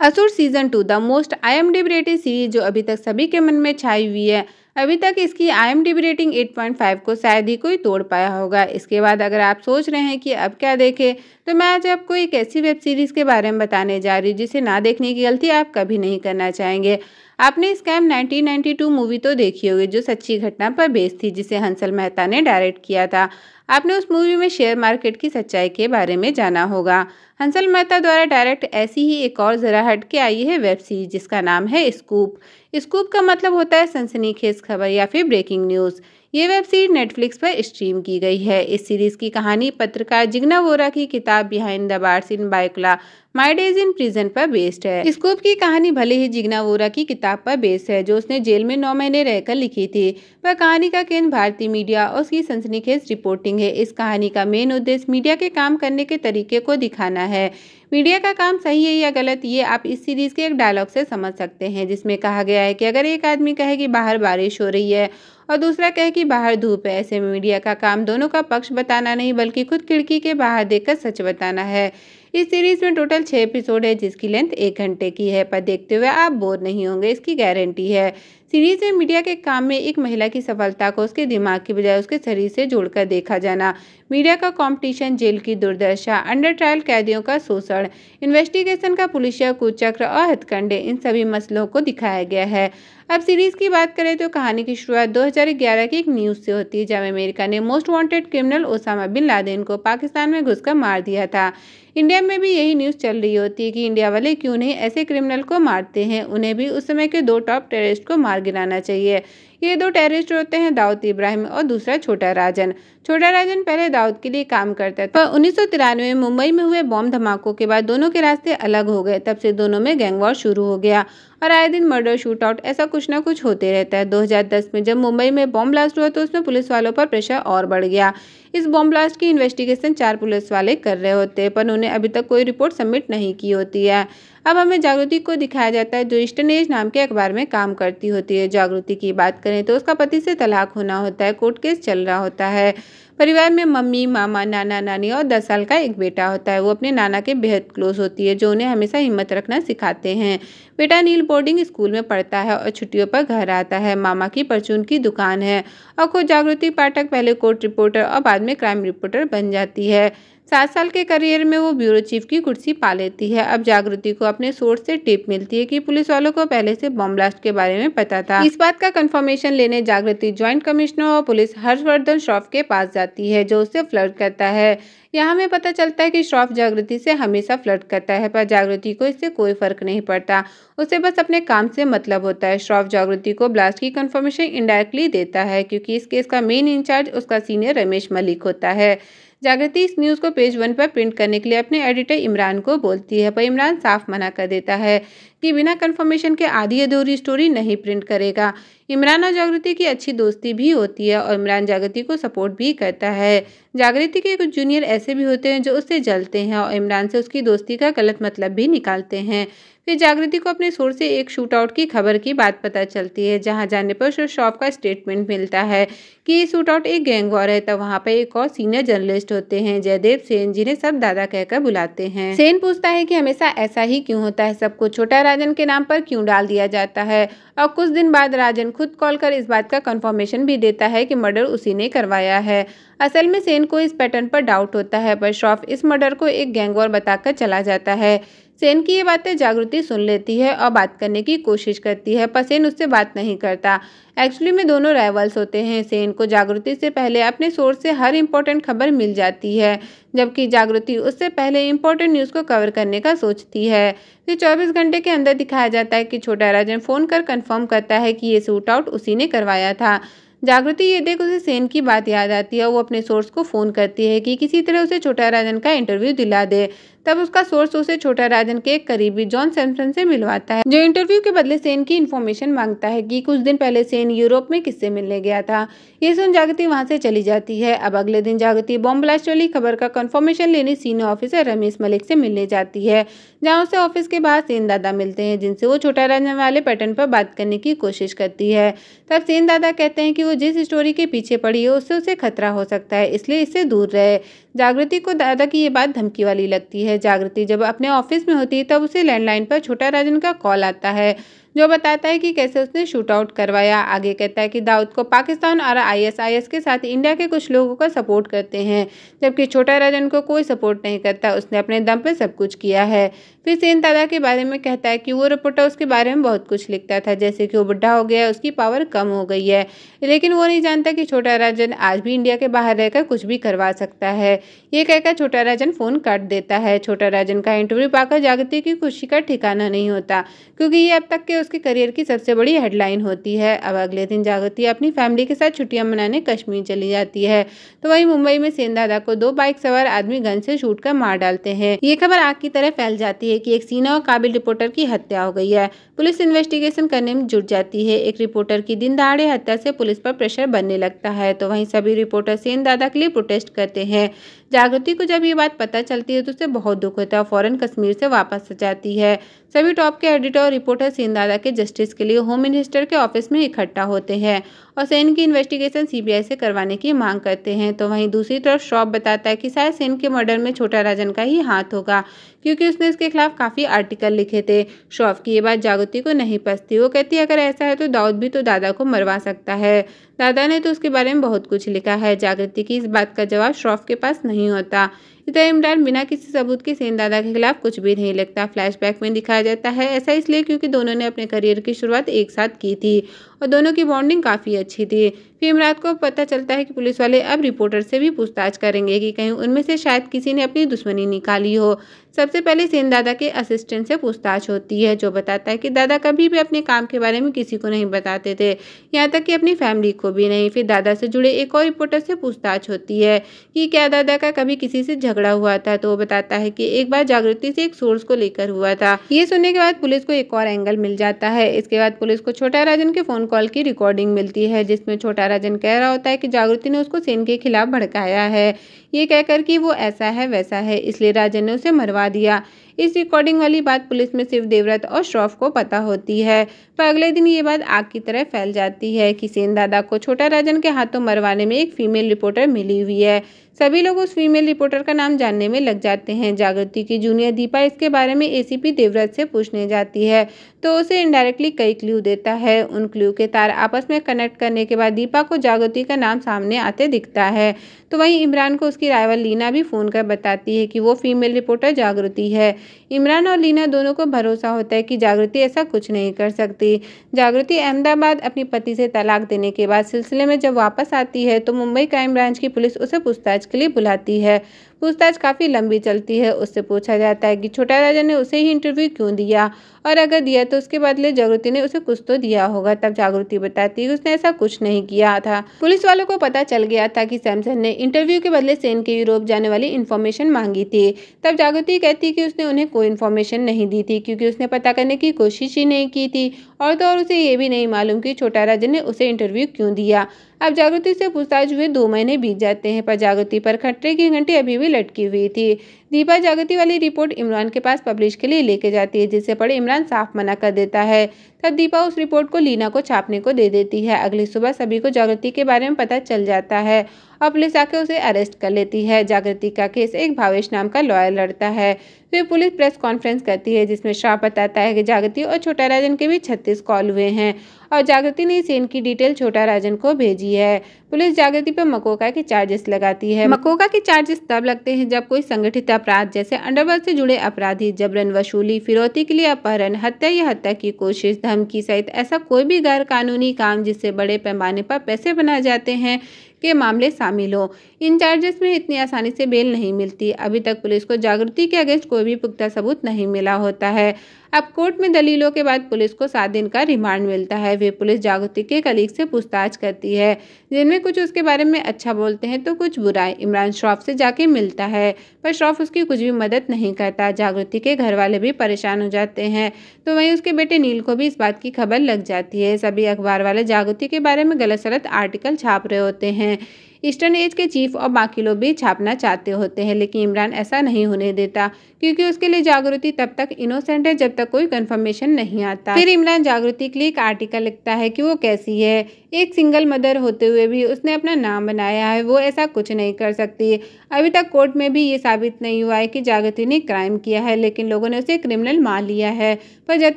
असुर season 2 the most IMDb rated series जो अभी तक सभी के मन में छाई हुई है। अभी तक इसकी IMDb रेटिंग 8.5 को शायद ही कोई तोड़ पाया होगा। इसके बाद अगर आप सोच रहे हैं कि अब क्या देखें, तो मैं आज आपको एक ऐसी वेब सीरीज के बारे में बताने जा रही हूँ जिसे ना देखने की गलती आप कभी नहीं करना चाहेंगे। आपने स्कैम 1992 मूवी तो देखी होगी जो सच्ची घटना पर बेस्ड थी, जिसे हंसल मेहता ने डायरेक्ट किया था। आपने उस मूवी में शेयर मार्केट की सच्चाई के बारे में जाना होगा। हंसल मेहता द्वारा डायरेक्ट ऐसी ही एक और जरा हट के आई है वेब सीरीज जिसका नाम है स्कूप। स्कूप का मतलब होता है सनसनीखेज खबर या फिर ब्रेकिंग न्यूज़। ये वेब सीरीज नेटफ्लिक्स पर स्ट्रीम की गई है। इस सीरीज की कहानी पत्रकार जिग्ना वोरा की किताब behind the bars in Byculla my days in prison पर बेस्ड है। स्कूप की कहानी भले ही जिग्ना वोरा की किताब पर बेस्ड है जो उसने जेल में 9 महीने रहकर लिखी थी, पर कहानी का केंद्र भारतीय मीडिया और उसकी सनसनीखेज रिपोर्टिंग है। इस कहानी का मेन उद्देश्य मीडिया के काम करने के तरीके को दिखाना है। मीडिया का काम सही है या गलत, ये आप इस सीरीज के एक डायलॉग से समझ सकते हैं, जिसमें कहा गया है कि अगर एक आदमी कहे कि बाहर बारिश हो रही है और दूसरा कहे कि बाहर धूप है, ऐसे में मीडिया का काम दोनों का पक्ष बताना नहीं बल्कि खुद खिड़की के बाहर देखकर सच बताना है। इस सीरीज में टोटल 6 एपिसोड है जिसकी लेंथ 1 घंटे की है, पर देखते हुए आप बोर नहीं होंगे, इसकी गारंटी है। सीरीज में मीडिया के काम में एक महिला की सफलता को उसके दिमाग की बजाय उसके शरीर से जोड़कर देखा जाना, मीडिया का कंपटीशन, जेल की दुर्दशा, अंडर ट्रायल कैदियों का शोषण, इन्वेस्टिगेशन का पुलिसिया कुचक्र और हथकंडे, इन सभी मसलों को दिखाया गया है। अब सीरीज की बात करें तो कहानी की शुरुआत 2011 की एक न्यूज़ से होती है जब अमेरिका ने most wanted criminal Osama bin Laden को पाकिस्तान में घुसकर मार दिया था। इंडिया में भी यही न्यूज़ चल रही होती है कि इंडिया वाले क्यों नहीं ऐसे क्रिमिनल को मारते हैं, उन्हें भी उस समय के 2 टॉप टेररिस्ट को मार गिराना चाहिए। ये 2 टेररिस्ट होते हैं दाऊद इब्राहिम और दूसरा छोटा राजन। छोटा राजन पहले दाऊद के लिए काम करता था, पर 1993 में मुंबई में हुए बॉम्ब धमाकों के बाद दोनों के रास्ते अलग हो गए। तब से दोनों में गैंग वॉर शुरू हो गया और आए दिन मर्डर, शूट आउट, ऐसा कुछ ना कुछ होते रहता है। 2010 में जब मुंबई में बॉम्ब ब्लास्ट हुआ तो उसमें पुलिस वालों पर प्रेशर और बढ़ गया। इस बॉम्ब ब्लास्ट की इन्वेस्टिगेशन 4 पुलिस वाले कर रहे होते हैं, पर उन्हें अभी तक कोई रिपोर्ट सबमिट नहीं की होती है। अब हमें जागृति को दिखाया जाता है जो ईस्टर्न एज नाम के अखबार में काम करती होती है। जागृति की बात करें तो उसका पति से तलाक होना होता है, कोर्ट केस चल रहा होता है। परिवार में मम्मी, मामा, नाना, नानी और 10 साल का एक बेटा होता है। वो अपने नाना के बेहद क्लोज होती है जो उन्हें हमेशा हिम्मत रखना सिखाते हैं। बेटा नील बोर्डिंग स्कूल में पढ़ता है और छुट्टियों पर घर आता है। मामा की परचून की दुकान है और खुद जागृति पाठक पहले कोर्ट रिपोर्टर और बाद में क्राइम रिपोर्टर बन जाती है। 7 साल के करियर में वो ब्यूरो चीफ की कुर्सी पा लेती है। अब जागृति को अपने सोर्स से टिप मिलती है कि पुलिस वालों को पहले से बॉम्ब ब्लास्ट के बारे में पता था। इस बात का कंफर्मेशन लेने जागृति ज्वाइंट कमिश्नर और पुलिस हर्षवर्धन श्रॉफ के पास जाती है जो उससे फ्लर्ट करता है। यहाँ हमें पता चलता है कि श्रॉफ जागृति से हमेशा फ्लर्ट करता है, पर जागृति को इससे कोई फर्क नहीं पड़ता, उसे बस अपने काम से मतलब होता है। श्रॉफ जागृति को ब्लास्ट की कंफर्मेशन इनडायरेक्टली देता है क्योंकि इस केस का मेन इंचार्ज उसका सीनियर रमेश मलिक होता है। जागृति इस न्यूज़ को पेज 1 पर प्रिंट करने के लिए अपने एडिटर इमरान को बोलती है, पर इमरान साफ मना कर देता है कि बिना कंफर्मेशन के आधी अधूरी स्टोरी नहीं प्रिंट करेगा। इमरान और जागृति की अच्छी दोस्ती भी होती है और इमरान जागृति को सपोर्ट भी करता है। जागृति के कुछ जूनियर ऐसे भी होते हैं जो उससे जलते हैं और इमरान से उसकी दोस्ती का गलत मतलब भी निकालते हैं। फिर जागृति को अपने सोर्स से एक शूट आउट की खबर की बात पता चलती है, जहां जाने पर उसे श्रॉफ का स्टेटमेंट मिलता है कि ये शूट आउट एक गैंग वॉर है। तब वहां पर एक और सीनियर जर्नलिस्ट होते हैं, जयदेव सेन, जिन्हें सब दादा कहकर बुलाते हैं। सेन पूछता है कि हमेशा ऐसा ही क्यों होता है, सबको छोटा राजन के नाम पर क्यों डाल दिया जाता है। और कुछ दिन बाद राजन खुद कॉल कर इस बात का कंफर्मेशन भी देता है कि मर्डर उसी ने करवाया है। असल में सेन को इस पैटर्न पर डाउट होता है, पर श्रॉफ इस मर्डर को एक गैंग वॉर बताकर चला जाता है। सेन की ये बातें जागृति सुन लेती है और बात करने की कोशिश करती है, पर सेन उससे बात नहीं करता। एक्चुअली में दोनों राइवल्स होते हैं। सेन को जागृति से पहले अपने सोर्स से हर इंपॉर्टेंट खबर मिल जाती है, जबकि जागृति उससे पहले इंपॉर्टेंट न्यूज़ को कवर करने का सोचती है। फिर 24 घंटे के अंदर दिखाया जाता है कि छोटा राजन फोन कर कंफर्म करता है कि ये शूट आउट उसी ने करवाया था। जागृति ये देख उसे सेन की बात याद आती है। वो अपने सोर्स को फोन करती है कि किसी तरह उसे छोटा राजन का इंटरव्यू दिला दे। तब उसका सोर्स उसे छोटा राजन के एक करीबी जॉन सैमसन से मिलवाता है, जो इंटरव्यू के बदले सेन की इन्फॉर्मेशन मांगता है कि कुछ दिन पहले सेन यूरोप में किससे मिलने गया था। ये सुन जागृति वहां से चली जाती है। अब अगले दिन जागृति बॉम्ब ब्लास्ट वाली खबर का कंफर्मेशन लेने सीनियर ऑफिसर रमेश मलिक से मिलने जाती है, जहाँ उसे ऑफिस के बाहर सेन दादा मिलते हैं, जिनसे वो छोटा राजन वाले पैटर्न पर बात करने की कोशिश करती है। तब सेन दादा कहते हैं कि वो जिस स्टोरी के पीछे पड़ी है उससे उसे खतरा हो सकता है, इसलिए इससे दूर रहे। जागृति को दादा की ये बात धमकी वाली लगती है। जागृति जब अपने ऑफिस में होती है तब उसे लैंडलाइन पर छोटा राजन का कॉल आता है, जो बताता है कि कैसे उसने शूट आउट करवाया। आगे कहता है कि दाऊद को पाकिस्तान और आईएसआईएस के साथ इंडिया के कुछ लोगों का सपोर्ट करते हैं, जबकि छोटा राजन को कोई सपोर्ट नहीं करता, उसने अपने दम पे सब कुछ किया है। फिर सेन दादा के बारे में कहता है कि वो रिपोर्टर उसके बारे में बहुत कुछ लिखता था, जैसे कि वो बुढ़ा हो गया, उसकी पावर कम हो गई है, लेकिन वो नहीं जानता कि छोटा राजन आज भी इंडिया के बाहर रहकर कुछ भी करवा सकता है। ये कहकर छोटा राजन फोन काट देता है। छोटा राजन का इंटरव्यू पाकर जागृति की खुशी का ठिकाना नहीं होता, क्योंकि ये अब तक के उसके करियर की सबसे बड़ी हेडलाइन होती है। अब अगले दिन जागृति अपनी फैमिली के साथ छुट्टियां मनाने कश्मीर चली जाती है, तो वहीं मुंबई में सेन दादा को 2 बाइक सवार आदमी गन से शूट कर मार डालते हैं। ये खबर आग की तरह फैल जाती है कि एक सीना और काबिल रिपोर्टर की हत्या हो गई है। पुलिस इन्वेस्टिगेशन करने में जुट जाती है। एक रिपोर्टर की दिन दहाड़े हत्या से पुलिस पर प्रेशर बनने लगता है, तो वहीं सभी रिपोर्टर सेन दादा के लिए प्रोटेस्ट करते हैं। जागृति को जब ये बात पता चलती है तो उसे बहुत दुख होता है और फौरन कश्मीर से वापस आ जाती है। सभी टॉप के एडिटर और रिपोर्टर सेन दादा के जस्टिस के लिए होम मिनिस्टर के ऑफिस में इकट्ठा होते हैं और सेन की इन्वेस्टिगेशन सीबीआई से करवाने की मांग करते हैं। तो वहीं दूसरी तरफ श्रॉफ बताता है कि शायद सेन के मर्डर में छोटा राजन का ही हाथ होगा, क्योंकि उसने इसके खिलाफ काफी आर्टिकल लिखे थे। श्रॉफ की ये बात जागृति को नहीं पसती। वो कहती है अगर ऐसा है तो दाऊद भी तो दादा को मरवा सकता है, दादा ने तो उसके बारे में बहुत कुछ लिखा है। जागृति की इस बात का जवाब श्रॉफ के पास नहीं होता। इधर इमरान बिना किसी सबूत के सेन दादा के खिलाफ कुछ भी नहीं लिखता। फ्लैशबैक में दिखाया जाता है ऐसा इसलिए क्योंकि दोनों ने अपने करियर की शुरुआत एक साथ की थी और दोनों की बॉन्डिंग काफ़ी अच्छी थी। फिर इमरान को पता चलता है कि पुलिस वाले अब रिपोर्टर से भी पूछताछ करेंगे कि कहीं उनमें से शायद किसी ने अपनी दुश्मनी निकाली हो। सबसे पहले सेन दादा के असिस्टेंट से पूछताछ होती है, जो बताता है कि दादा कभी भी अपने काम के बारे में किसी को नहीं बताते थे, यहाँ तक कि अपनी फैमिली को भी नहीं। फिर दादा से जुड़े एक और रिपोर्टर से पूछताछ होती है कि क्या दादा का कभी किसी से झगड़ा हुआ था, तो वो बताता है कि एक बार जागृति से एक सोर्स को लेकर हुआ था। ये सुनने के बाद पुलिस को एक और एंगल मिल जाता है। इसके बाद पुलिस को छोटा राजन के फोन कॉल की रिकॉर्डिंग मिलती है, जिसमें छोटा राजन कह रहा होता है कि जागृति ने उसको सेन के खिलाफ भड़काया है, ये कहकर कि वो ऐसा है वैसा है, इसलिए राजन ने उसे मरवा दिया। इस रिकॉर्डिंग वाली बात पुलिस में सिर्फ देवव्रत और श्रॉफ को पता होती है, पर अगले दिन ये बात आग की तरह फैल जाती है कि सेन दादा को छोटा राजन के हाथों मरवाने में एक फीमेल रिपोर्टर मिली हुई है। सभी लोग उस फीमेल रिपोर्टर का नाम जानने में लग जाते हैं। जागृति की जूनियर दीपा इसके बारे में एसीपी देवव्रत से पूछने जाती है, तो उसे इनडायरेक्टली कई क्लू देता है। उन क्लू के तार आपस में कनेक्ट करने के बाद दीपा को जागृति का नाम सामने आते दिखता है। तो वहीं इमरान को उसकी राइवल लीना भी फोन कर बताती है कि वो फीमेल रिपोर्टर जागृति है। इमरान और लीना दोनों को भरोसा होता है कि जागृति ऐसा कुछ नहीं कर सकती। जागृति अहमदाबाद अपने पति से तलाक देने के बाद सिलसिले में जब वापस आती है तो मुंबई क्राइम ब्रांच की पुलिस उसे पूछताछ के लिए बुलाती है। पूछताछ काफ़ी लंबी चलती है। उससे पूछा जाता है कि छोटा राजन ने उसे ही इंटरव्यू क्यों दिया, और अगर दिया तो उसके बदले जागृति ने उसे कुछ तो दिया होगा। तब जागृति बताती है कि उसने ऐसा कुछ नहीं किया था। पुलिस वालों को पता चल गया था कि सैमसन ने इंटरव्यू के बदले सेन के यूरोप जाने वाली इन्फॉर्मेशन मांगी थी। तब जागृति कहती कि उसने उन्हें कोई इन्फॉर्मेशन नहीं दी थी, क्योंकि उसने पता करने की कोशिश ही नहीं की थी, और तो और उसे ये भी नहीं मालूम कि छोटा राजन ने उसे इंटरव्यू क्यों दिया। अब जागृति से पूछताछ हुए 2 महीने बीत जाते हैं, पर जागृति पर खतरे की घंटी अभी भी लटकी हुई थी। दीपा जागृति वाली रिपोर्ट इमरान के पास पब्लिश के लिए लेके जाती है, जिसे पढ़े इमरान साफ मना कर देता है। तब दीपा उस रिपोर्ट को लीना को छापने को दे देती है। अगली सुबह सभी को जागृति के बारे में पता चल जाता है और पुलिस आकर उसे अरेस्ट कर लेती है। जागृति का केस एक भावेश नाम का लॉयर लड़ता है। फिर पुलिस प्रेस कॉन्फ्रेंस करती है, जिसमें श्राप बताता है कि जागृति और छोटा राजन के भी 36 कॉल हुए हैं और जागृति ने सेन की डिटेल छोटा राजन को भेजी है। पुलिस जागृति पर मकोका के चार्जेस लगाती है। मकोका के चार्जेस तब लगते हैं जब कोई संगठित अपराध जैसे अंडरवर्ल्ड से जुड़े अपराधी जबरन वसूली, फिरौती के लिए अपहरण, हत्या या हत्या की कोशिश, धमकी सहित ऐसा कोई भी गैर कानूनी काम जिससे बड़े पैमाने पर पैसे बनाए जाते हैं के मामले शामिल हो। इन चार्जेस में इतनी आसानी से बेल नहीं मिलती। अभी तक पुलिस को जागृति के अगेंस्ट कोई भी पुख्ता सबूत नहीं मिला होता है। अब कोर्ट में दलीलों के बाद पुलिस को 7 दिन का रिमांड मिलता है। वे पुलिस जागृति के कलीग से पूछताछ करती है, जिनमें कुछ उसके बारे में अच्छा बोलते हैं तो कुछ बुरा। इमरान श्रॉफ से जाके मिलता है, पर श्रॉफ उसकी कुछ भी मदद नहीं करता। जागृति के घर वाले भी परेशान हो जाते हैं, तो वहीं उसके बेटे नील को भी इस बात की खबर लग जाती है। सभी अखबार वाले जागृति के बारे में गलत सलत आर्टिकल छाप रहे होते हैं। ईस्टर्न एज के चीफ और बाकी लोग भी छापना चाहते होते हैं, लेकिन इमरान ऐसा नहीं होने देता क्योंकि उसके लिए जागृति तब तक इनोसेंट है जब तक कोई कंफर्मेशन नहीं आता। फिर इमरान जागृति के लिए एक आर्टिकल लिखता है कि वो कैसी है, एक सिंगल मदर होते हुए भी उसने अपना नाम बनाया है, वो ऐसा कुछ नहीं कर सकती। अभी तक कोर्ट में भी ये साबित नहीं हुआ है कि जागृति ने क्राइम किया है, लेकिन लोगों ने उसे क्रिमिनल मान लिया है। पर जब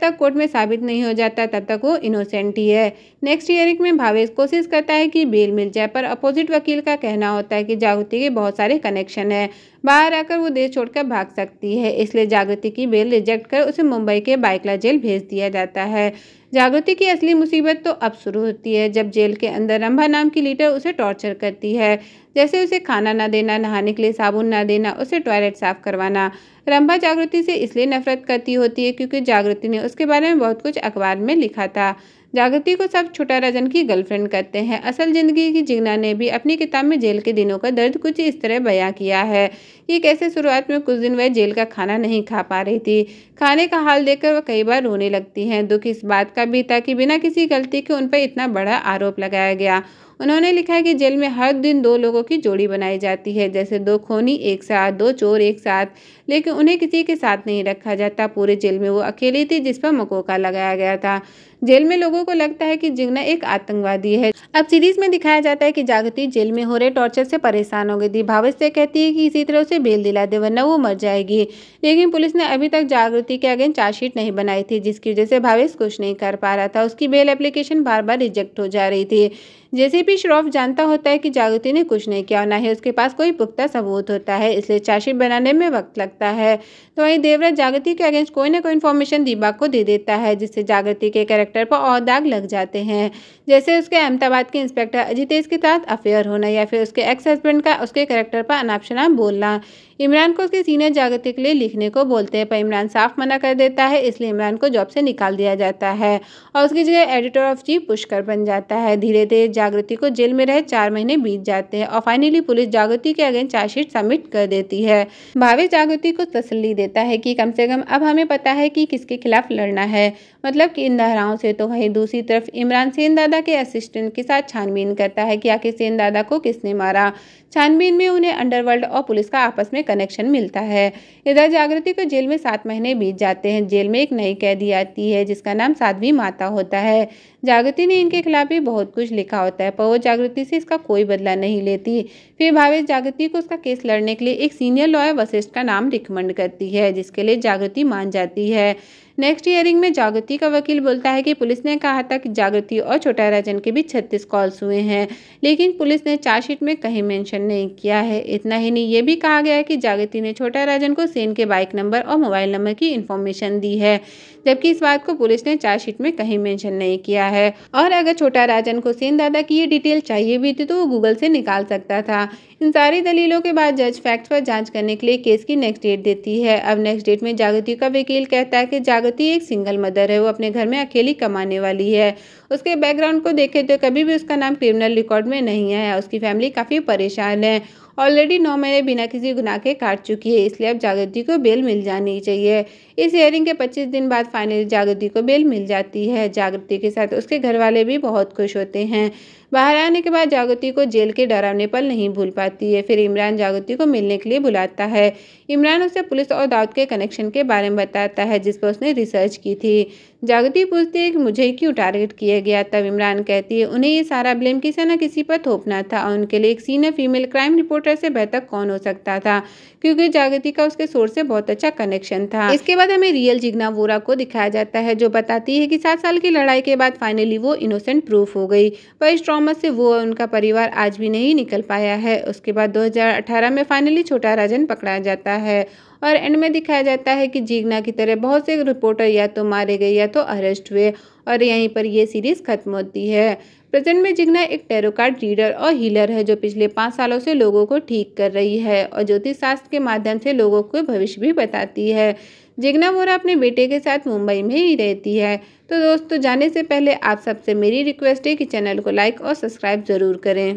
तक कोर्ट में साबित नहीं हो जाता तब तक वो इनोसेंट ही है। नेक्स्ट हियरिंग में भावेश कोशिश करता है कि बेल मिल जाए, पर अपोजिट वकील का कहना होता है कि जागृति के बहुत सारे कनेक्शन है, बाहर आकर वो देश छोड़कर भाग सकती है, इसलिए जागृति की बेल रिजेक्ट कर उसे मुंबई के बाइकला जेल भेज दिया जाता है। जागृति की असली मुसीबत तो अब शुरू होती है जब जेल के अंदर रंभा नाम की लीडर उसे टॉर्चर करती है, जैसे उसे खाना ना देना, नहाने के लिए साबुन ना देना, उसे टॉयलेट साफ करवाना। रंभा जागृति से इसलिए नफरत करती होती है क्योंकि जागृति ने उसके बारे में बहुत कुछ अखबार में लिखा था। जागृति को सब छोटा राजन की गर्लफ्रेंड करते हैं। असल जिंदगी की जिगना ने भी अपनी किताब में जेल के दिनों का दर्द कुछ इस तरह बयां किया है कि कैसे शुरुआत में कुछ दिन वह जेल का खाना नहीं खा पा रही थी। खाने का हाल देखकर वह कई बार रोने लगती हैं। दुख इस बात का भी था कि बिना किसी गलती के उन पर इतना बड़ा आरोप लगाया गया। उन्होंने लिखा है कि जेल में हर दिन 2 लोगों की जोड़ी बनाई जाती है, जैसे 2 खूनी एक साथ, 2 चोर एक साथ, लेकिन उन्हें किसी के साथ नहीं रखा जाता। पूरे जेल में वो अकेली थी जिस पर मकोका लगाया गया था। जेल में लोगों को लगता है कि जिगना एक आतंकवादी है। अब सीरीज में दिखाया जाता है कि जागृति जेल में हो रहे टॉर्चर से परेशान हो गई थी। भावेश से कहती है कि इसी तरह उसे बेल दिला दे वरना वो मर जाएगी, लेकिन पुलिस ने अभी तक जागृति के अगेंस्ट चार्जशीट नहीं बनाई थी, जिसकी वजह से भावेश कुछ नहीं कर पा रहा था। उसकी बेल एप्लीकेशन बार बार रिजेक्ट हो जा रही थी। जेसीपी श्रॉफ जानता होता है कि जागृति ने कुछ नहीं किया और ना ही उसके पास कोई पुख्ता सबूत होता है, इसलिए चार्जशीट बनाने में वक्त लगता है। तो वहीं देवराज जागृति के अगेंस्ट कोई ना कोई इन्फॉर्मेशन दीपक को दे देता है, जिससे जागृति के कैरेक्टर पर और दाग लग जाते हैं, जैसे उसके अहमदाबाद के इंस्पेक्टर अजितेश के साथ अफेयर होना या फिर उसके एक्स हस्बैंड का उसके कैरेक्टर पर अनाप शनाप बोलना। इमरान को उसके सीनियर जागृति के लिए लिखने को बोलते हैं, पर इमरान साफ मना कर देता है, इसलिए इमरान को जॉब से निकाल दिया जाता है और उसकी जगह एडिटर ऑफ चीफ पुष्कर बन जाता है। धीरे धीरे जागृति को जेल में रहे 4 महीने बीत जाते हैं और फाइनली पुलिस जागृति के अगेंस्ट चार्जशीट सबमिट कर देती है। भावेश जागृति को तसल्ली देता है कि कम से कम अब हमें पता है कि किसके खिलाफ लड़ना है, मतलब कि इन धाराओं से। तो वहीं दूसरी तरफ इमरान सेन दादा के असिस्टेंट के साथ छानबीन करता है कि आखिर सेन दादा को किसने मारा। छानबीन में उन्हें अंडरवर्ल्ड और पुलिस का आपस में कनेक्शन मिलता है। इधर जागृति को जेल में 7 महीने बीत जाते हैं। जेल में एक नई कैदी आती है जिसका नाम साध्वी माता होता है। जागृति ने इनके खिलाफ भी बहुत कुछ लिखा होता है, पर वो जागृति से इसका कोई बदला नहीं लेती। फिर भावेश जागृति को उसका केस लड़ने के लिए एक सीनियर लॉयर वशिष्ठ का नाम रिकमेंड करती है, जिसके लिए जागृति मान जाती है। नेक्स्ट हियरिंग में जागृति का वकील बोलता है कि पुलिस ने कहा था कि जागृति और छोटा राजन के भी 36 कॉल्स हुए हैं, लेकिन पुलिस ने चार्जशीट में कहीं मेंशन नहीं किया है। इतना ही नहीं, ये भी कहा गया है कि जागृति ने छोटा राजन को सेन के बाइक नंबर और मोबाइल नंबर की इन्फॉर्मेशन दी है, जबकि इस बात को पुलिस ने चार्जशीट में कहीं मेंशन नहीं किया है। और अगर छोटा राजन को सेन दादा की ये डिटेल चाहिए भी थी तो वो गूगल से निकाल सकता था। इन सारी दलीलों के बाद जज फैक्ट्स पर जांच करने के लिए केस की नेक्स्ट डेट देती है। अब नेक्स्ट डेट में जागृति का वकील कहता है कि जागृति एक सिंगल मदर है, वो अपने घर में अकेली कमाने वाली है। उसके बैकग्राउंड को देखें तो कभी भी उसका नाम क्रिमिनल रिकॉर्ड में नहीं आया। उसकी फैमिली काफ़ी परेशान है, ऑलरेडी 9 महीने बिना किसी गुनाह के काट चुकी है, इसलिए अब जागृति को बेल मिल जानी चाहिए। इस हियरिंग के 25 दिन बाद फाइनली जागृति को बेल मिल जाती है। जागृति के साथ उसके घर वाले भी बहुत खुश होते हैं। बाहर आने के बाद जागृति को जेल के डरावने पल नहीं भूल पाती है। फिर इमरान जागृति को मिलने के लिए बुलाता है। इमरान उसे पुलिस और दाऊद के कनेक्शन के बारे में बताता है जिस पर उसने रिसर्च की थी। जागृति पूछती है कि मुझे क्यों टारगेट किया गया। तब इमरान कहती है उन्हें ये सारा ब्लेम किसी न किसी पर थोपना था और उनके लिए एक सीनियर फीमेल क्राइम रिपोर्टर से बेहतर कौन हो सकता था, क्योंकि जागृति का उसके सोर्स से बहुत अच्छा कनेक्शन था। इसके बाद हमें रियल जिग्ना वोरा को दिखाया जाता है, जो बताती है कि 7 साल की लड़ाई के बाद फाइनली वो इनोसेंट प्रूफ हो गई, पर इस ट्रॉमा से वो और उनका परिवार आज भी नहीं निकल पाया है। उसके बाद 2018 में फाइनली छोटा राजन पकड़ा जाता है और एंड में दिखाया जाता है कि जिग्ना की तरह बहुत से रिपोर्टर या तो मारे गए या तो अरेस्ट हुए और यहीं पर ये सीरीज खत्म होती है। प्रेजेंट में जिग्ना एक टैरो कार्ड रीडर और हीलर है जो पिछले 5 सालों से लोगों को ठीक कर रही है और ज्योतिष शास्त्र के माध्यम से लोगों को भविष्य भी बताती है। जिग्ना वोरा अपने बेटे के साथ मुंबई में ही रहती है। तो दोस्तों, जाने से पहले आप सबसे मेरी रिक्वेस्ट है कि चैनल को लाइक और सब्सक्राइब ज़रूर करें।